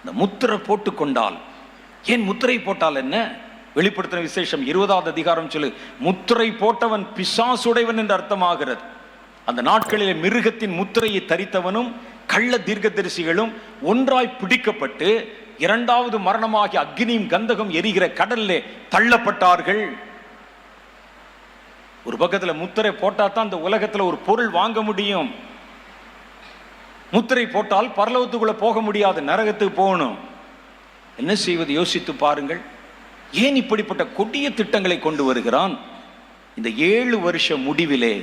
இந்த முத்திரை போட்டு கொண்டால், ஏன் முத்திரை போட்டால் என்ன? வெளிப்படுத்தின விசேஷம் 20வது அதிகாரம் சொல்லு, முத்திரை போட்டவன் பிசாசுடையவன் என்று அர்த்தமாகிறது. அந்த நாட்களிலே மிருகத்தின் முத்திரையை தரித்தவனும் கள்ள தீர்க்கதரிசிகளும் ஒன்றாய் பிடிக்கப்பட்டு இரண்டாவது மரணமாகி அக்னியும் கந்தகம் எரிகிற கடல்லே தள்ளப்பட்டார்கள். ஒரு பக்கத்தில் முத்திரை போட்டா தான் இந்த உலகத்தில் ஒரு பொருள் வாங்க முடியும். முத்திரை போட்டால் பரலோகத்துக்குள்ள போக முடியாது, நரகத்துக்கு போகணும். என்ன செய்வது யோசித்து பாருங்கள். ஏன் இப்படிப்பட்ட கொடிய திட்டங்களை கொண்டு வருகிறான்? இந்த 7 வருஷ முடிவிலே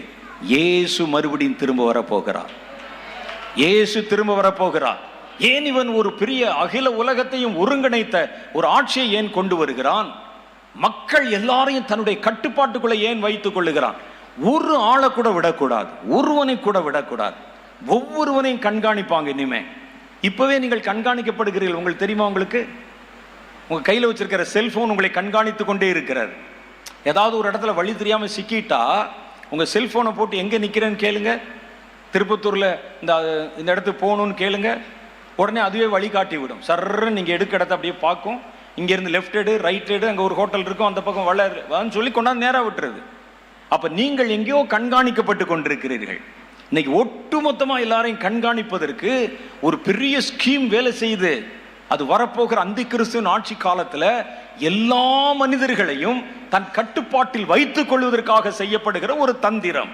இயேசு மறுபடியும் திரும்ப வரப்போகிறார். இயேசு திரும்ப வரப்போகிறார். ஏன் இவன் ஒரு பெரிய அகில உலகத்தையும் ஒருங்கிணைத்த ஒரு ஆட்சியை ஏன் கொண்டு வருகிறான்? மக்கள் எல்லாரையும் தன்னுடைய கட்டுப்பாட்டுக்குள்ள ஏன் வைத்துக் கொள்ளுகிறான்? ஒரு ஆளை கூட விடக்கூடாது, ஒருவனை கூட விடக்கூடாது. ஒவ்வொருவனையும் கண்காணிப்பாங்க. இனிமே இப்பவே நீங்கள் கண்காணிக்கப்படுகிறீர்கள். உங்களுக்கு தெரியுமா? உங்களுக்கு உங்க கையில வச்சிருக்கிற செல்போன் உங்களை கண்காணித்து கொண்டே இருக்கிறது. ஏதாவது ஒரு இடத்துல வழி தெரியாம சிக்கிட்டா உங்க செல்போனை போட்டு எங்க நிக்கிறேன்னு கேளுங்க. திருப்பத்தூர்ல இந்த இடத்துக்கு போகணும்னு கேளுங்க, உடனே அதுவே வழிகாட்டி விடும். சர்ன்னு நீங்க எடுக்க இடத்த அப்படியே பார்க்கும். இங்க இருந்து லெஃப்ட் எடு, ரைட் எடு, அங்க ஒரு ஹோட்டல் இருக்கும், அந்த பக்கம் வளன்னு சொல்லி கொண்டாந்து நேரா விட்டுறது. அப்ப நீங்கள் எங்கேயோ கண்காணிக்கப்பட்டு கொண்டிருக்கிறீர்கள். இன்னைக்கு ஒட்டுமொத்தமா எல்லாரையும் கண்காணிப்பதற்கு ஒரு பெரிய ஸ்கீம் வேலை செய்யுது. அது வரப்போகிற அந்தி கிறிஸ்துவின் ஆட்சி காலத்துல எல்லா மனிதர்களையும் தன் கட்டுப்பாட்டில் வைத்துக் கொள்வதற்காக செய்யப்படுகிற ஒரு தந்திரம்.